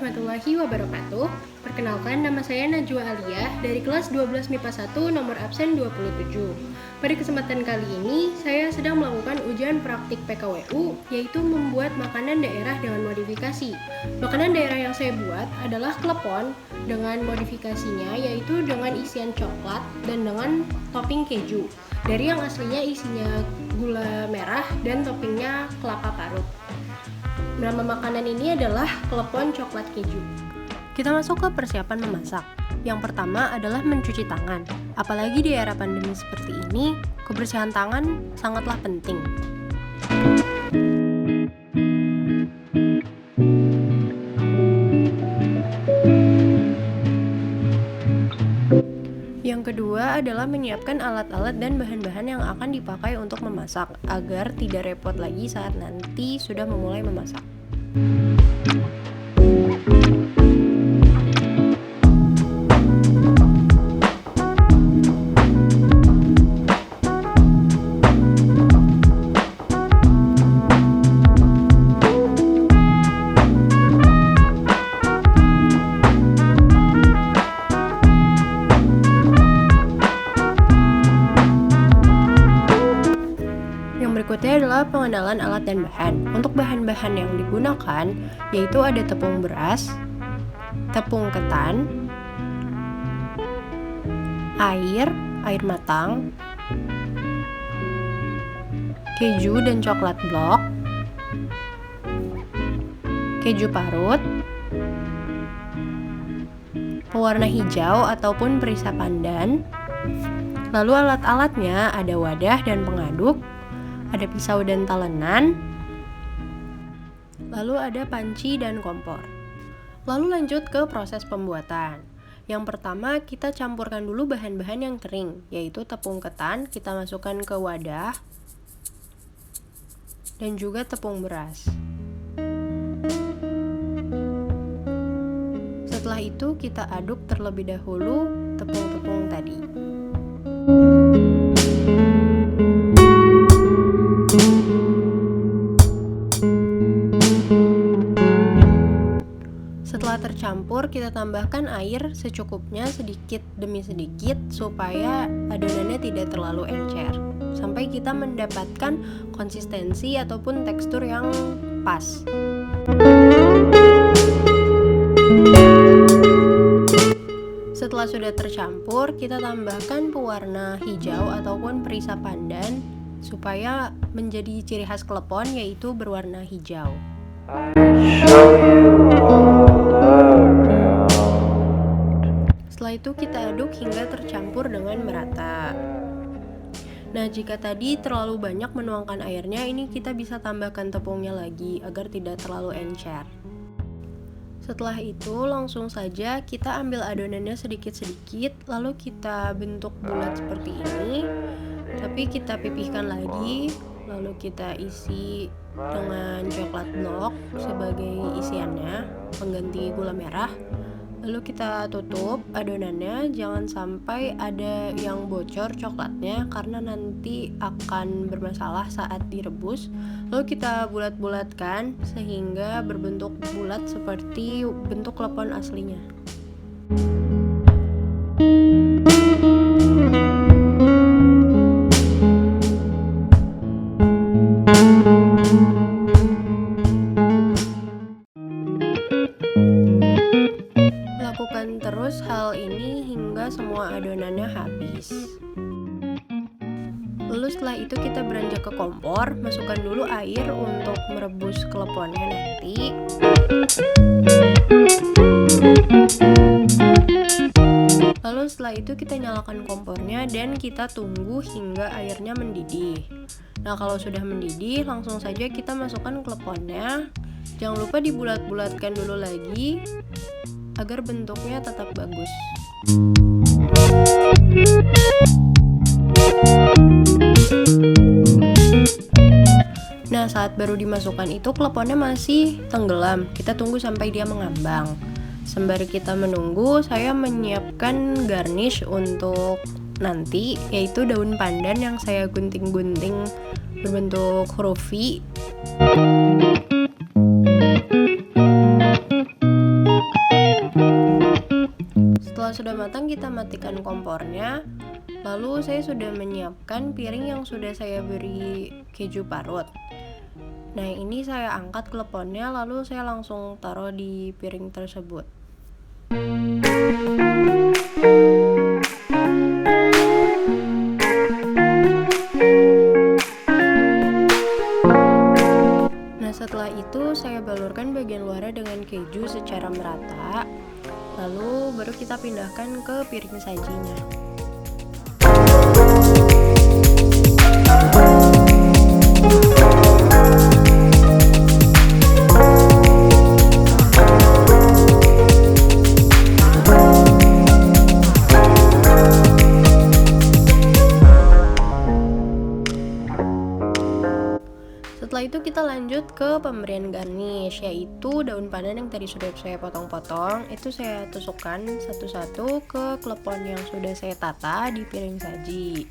warahmatullahi wabarakatuh. Perkenalkan, nama saya Najwa Aliyah dari kelas 12 MIPA 1 nomor absen 27. Pada kesempatan kali ini, saya sedang melakukan ujian praktik PKWU, yaitu membuat makanan daerah dengan modifikasi. Makanan daerah yang saya buat adalah klepon dengan modifikasinya, yaitu dengan isian coklat dan dengan topping keju. Dari yang aslinya isinya gula merah dan toppingnya kelapa parut. Nama makanan ini adalah klepon coklat keju. Kita masuk ke persiapan memasak. Yang pertama adalah mencuci tangan. Apalagi di era pandemi seperti ini, kebersihan tangan sangatlah penting. Yang kedua adalah menyiapkan alat-alat dan bahan-bahan yang akan dipakai untuk memasak, agar tidak repot lagi saat nanti sudah memulai memasak. Berikutnya adalah pengenalan alat dan bahan. Untuk bahan-bahan yang digunakan yaitu ada tepung beras, tepung ketan, air matang, keju dan coklat blok, keju parut, pewarna hijau ataupun perisa pandan. Lalu alat-alatnya ada wadah dan pengaduk, ada pisau dan talenan, lalu ada panci dan kompor. Lalu lanjut ke proses pembuatan. Yang pertama kita campurkan dulu bahan-bahan yang kering, yaitu tepung ketan kita masukkan ke wadah, dan juga tepung beras. Setelah itu kita aduk terlebih dahulu tepung-tepung tadi. Setelah tercampur, kita tambahkan air secukupnya sedikit demi sedikit supaya adonannya tidak terlalu encer, sampai kita mendapatkan konsistensi ataupun tekstur yang pas. Setelah sudah tercampur, kita tambahkan pewarna hijau ataupun perisa pandan supaya menjadi ciri khas klepon, yaitu berwarna hijau. Setelah itu kita aduk hingga tercampur dengan merata. Nah, jika tadi terlalu banyak menuangkan airnya, ini kita bisa tambahkan tepungnya lagi agar tidak terlalu encer. Setelah itu langsung saja kita ambil adonannya sedikit-sedikit, lalu kita bentuk bulat seperti ini, tapi kita pipihkan lagi, lalu kita isi dengan coklat blok sebagai isiannya, pengganti gula merah. Lalu kita tutup adonannya, jangan sampai ada yang bocor coklatnya karena nanti akan bermasalah saat direbus. Lalu kita bulat-bulatkan sehingga berbentuk bulat seperti bentuk klepon aslinya. Lakukan terus hal ini hingga semua adonannya habis. Lalu setelah itu kita beranjak ke kompor, masukkan dulu air untuk merebus kleponnya nanti. Lalu setelah itu kita nyalakan kompornya dan kita tunggu hingga airnya mendidih. Nah, kalau sudah mendidih, langsung saja kita masukkan kleponnya. Jangan lupa dibulat-bulatkan dulu lagi agar bentuknya tetap bagus. Nah, saat baru dimasukkan itu kleponnya masih tenggelam. Kita tunggu sampai dia mengambang. Sembari kita menunggu, saya menyiapkan garnish untuk nanti, yaitu daun pandan yang saya gunting-gunting berbentuk huruf V. sudah matang, kita matikan kompornya. Lalu saya sudah menyiapkan piring yang sudah saya beri keju parut. Nah, ini saya angkat kleponnya, lalu saya langsung taruh di piring tersebut. Nah, setelah itu saya balurkan bagian luarnya dengan keju secara merata. Lalu baru kita pindahkan ke piring sajinya. Setelah itu kita lanjut ke pemberian garnish, yaitu daun pandan yang tadi sudah saya potong-potong. Itu saya tusukkan satu-satu ke klepon yang sudah saya tata di piring saji.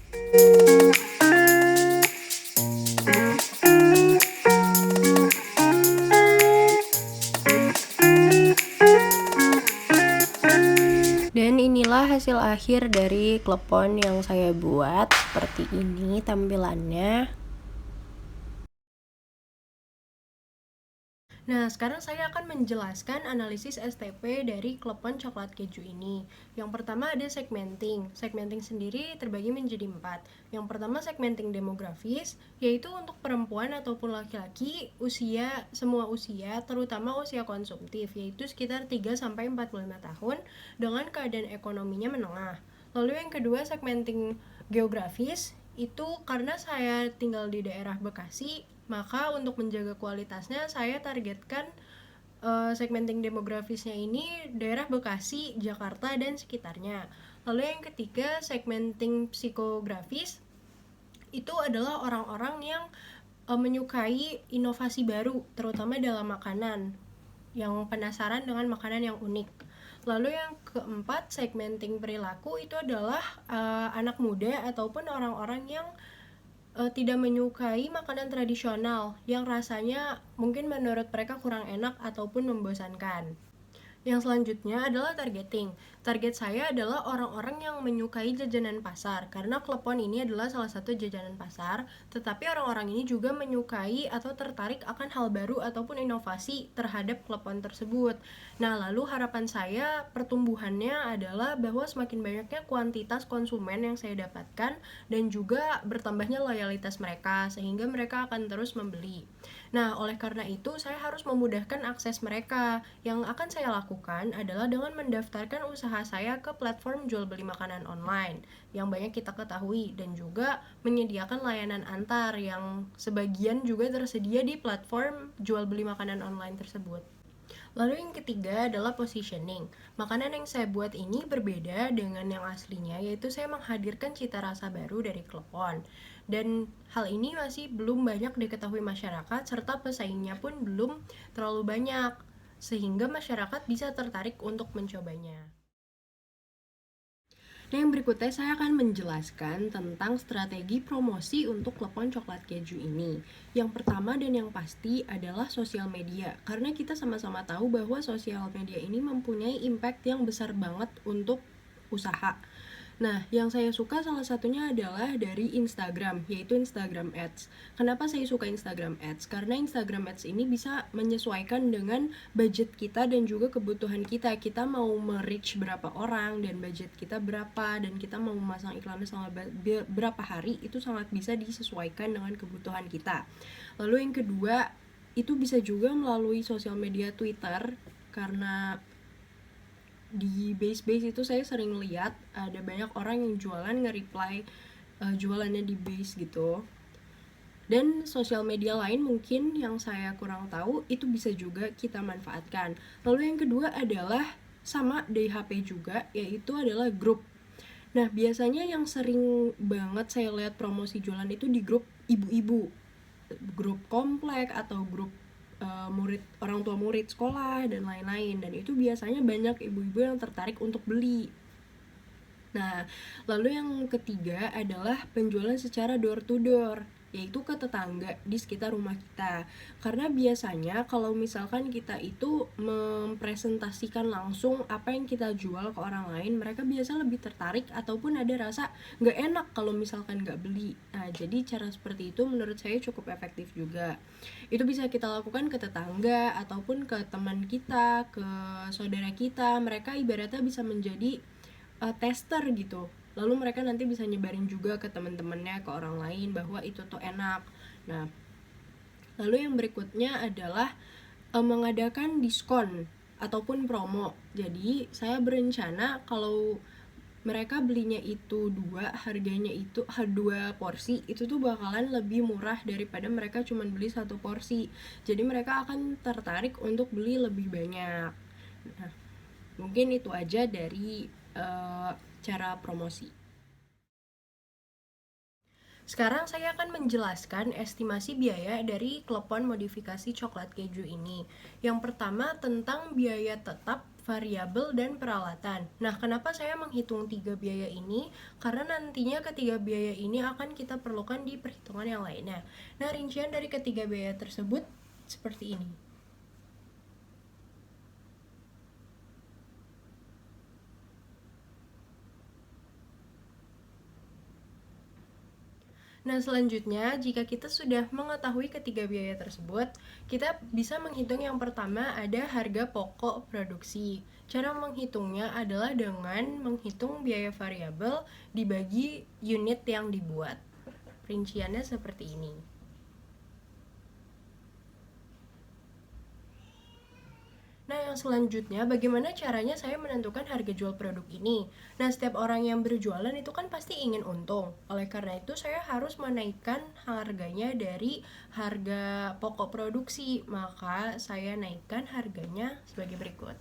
Dan inilah hasil akhir dari klepon yang saya buat. Seperti ini tampilannya. Nah, sekarang saya akan menjelaskan analisis STP dari klepon coklat keju ini. Yang pertama ada segmenting. Segmenting sendiri terbagi menjadi 4. Yang pertama segmenting demografis, yaitu untuk perempuan ataupun laki-laki, semua usia, terutama usia konsumtif, yaitu sekitar 3-45 tahun, dengan keadaan ekonominya menengah. Lalu yang kedua segmenting geografis, itu karena saya tinggal di daerah Bekasi, maka untuk menjaga kualitasnya saya targetkan segmenting demografisnya ini daerah Bekasi, Jakarta, dan sekitarnya. Lalu yang ketiga segmenting psikografis, itu adalah orang-orang yang menyukai inovasi baru, terutama dalam makanan, yang penasaran dengan makanan yang unik. Lalu yang keempat segmenting perilaku, itu adalah anak muda ataupun orang-orang yang tidak menyukai makanan tradisional yang rasanya mungkin menurut mereka kurang enak ataupun membosankan. Yang selanjutnya adalah targeting. Target saya adalah orang-orang yang menyukai jajanan pasar, karena klepon ini adalah salah satu jajanan pasar, tetapi orang-orang ini juga menyukai atau tertarik akan hal baru ataupun inovasi terhadap klepon tersebut. Nah, lalu harapan saya pertumbuhannya adalah bahwa semakin banyaknya kuantitas konsumen yang saya dapatkan dan juga bertambahnya loyalitas mereka, sehingga mereka akan terus membeli. Nah, oleh karena itu saya harus memudahkan akses mereka. Yang akan saya lakukan adalah dengan mendaftarkan usaha saya ke platform jual beli makanan online yang banyak kita ketahui, dan juga menyediakan layanan antar yang sebagian juga tersedia di platform jual beli makanan online tersebut. Lalu yang ketiga adalah positioning. Makanan yang saya buat ini berbeda dengan yang aslinya, yaitu saya menghadirkan cita rasa baru dari klepon. Dan hal ini masih belum banyak diketahui masyarakat, serta pesaingnya pun belum terlalu banyak, sehingga masyarakat bisa tertarik untuk mencobanya. Nah, yang berikutnya saya akan menjelaskan tentang strategi promosi untuk klepon coklat keju ini. Yang pertama dan yang pasti adalah sosial media, karena kita sama-sama tahu bahwa sosial media ini mempunyai impact yang besar banget untuk usaha. Nah, yang saya suka salah satunya adalah dari Instagram, yaitu Instagram Ads. Kenapa saya suka Instagram Ads? Karena Instagram Ads ini bisa menyesuaikan dengan budget kita dan juga kebutuhan kita. Kita mau me-reach berapa orang dan budget kita berapa, dan kita mau memasang iklannya selama berapa hari, itu sangat bisa disesuaikan dengan kebutuhan kita. Lalu yang kedua, itu bisa juga melalui sosial media Twitter, karena di base itu saya sering lihat ada banyak orang yang jualan nge-reply jualannya di base gitu. Dan sosial media lain mungkin yang saya kurang tahu, itu bisa juga kita manfaatkan. Lalu yang kedua adalah sama di HP juga, yaitu adalah grup. Nah, biasanya yang sering banget saya lihat promosi jualan itu di grup ibu-ibu, grup komplek atau grup murid, orang tua murid sekolah dan lain-lain, dan itu biasanya banyak ibu-ibu yang tertarik untuk beli. Nah, lalu yang ketiga adalah penjualan secara door to door, yaitu ke tetangga di sekitar rumah kita. Karena biasanya kalau misalkan kita itu mempresentasikan langsung apa yang kita jual ke orang lain, mereka biasa lebih tertarik ataupun ada rasa nggak enak kalau misalkan nggak beli. Nah, jadi cara seperti itu menurut saya cukup efektif juga. Itu bisa kita lakukan ke tetangga ataupun ke teman kita, ke saudara kita. Mereka ibaratnya bisa menjadi tester gitu. Lalu mereka nanti bisa nyebarin juga ke teman-temannya, ke orang lain bahwa itu tuh enak. Nah, lalu yang berikutnya adalah mengadakan diskon ataupun promo. Jadi saya berencana kalau mereka belinya itu harganya itu dua porsi, itu tuh bakalan lebih murah daripada mereka cuma beli satu porsi. Jadi mereka akan tertarik untuk beli lebih banyak. Nah, mungkin itu aja dari cara promosi. Sekarang saya akan menjelaskan estimasi biaya dari klepon modifikasi coklat keju ini. Yang pertama tentang biaya tetap, variabel, dan peralatan. Nah, kenapa saya menghitung 3 biaya ini? Karena nantinya ketiga biaya ini akan kita perlukan di perhitungan yang lainnya. Nah, rincian dari ketiga biaya tersebut seperti ini. Nah, selanjutnya, jika kita sudah mengetahui ketiga biaya tersebut, kita bisa menghitung yang pertama ada harga pokok produksi. Cara menghitungnya adalah dengan menghitung biaya variabel dibagi unit yang dibuat. Rinciannya seperti ini. Nah, yang selanjutnya, bagaimana caranya saya menentukan harga jual produk ini? Nah, setiap orang yang berjualan itu kan pasti ingin untung. Oleh karena itu, saya harus menaikkan harganya dari harga pokok produksi. Maka, saya naikkan harganya sebagai berikut.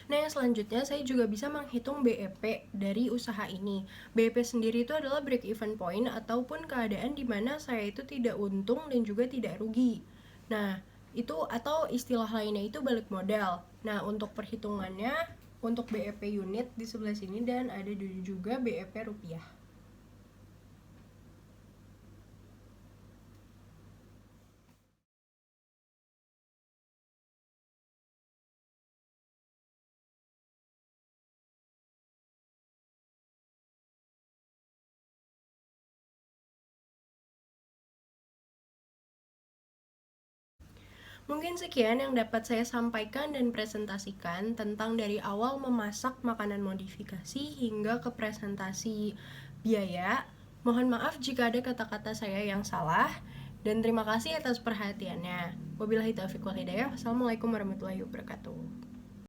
Nah, yang selanjutnya saya juga bisa menghitung BEP dari usaha ini. BEP sendiri itu adalah break even point ataupun keadaan di mana saya itu tidak untung dan juga tidak rugi. Nah, itu atau istilah lainnya itu balik modal. Nah, untuk perhitungannya untuk BEP unit di sebelah sini dan ada juga BEP rupiah. Mungkin sekian yang dapat saya sampaikan dan presentasikan tentang dari awal memasak makanan modifikasi hingga ke presentasi biaya. Mohon maaf jika ada kata-kata saya yang salah, dan terima kasih atas perhatiannya. Wabillahi taufiq wal hidayah. Wassalamualaikum warahmatullahi wabarakatuh.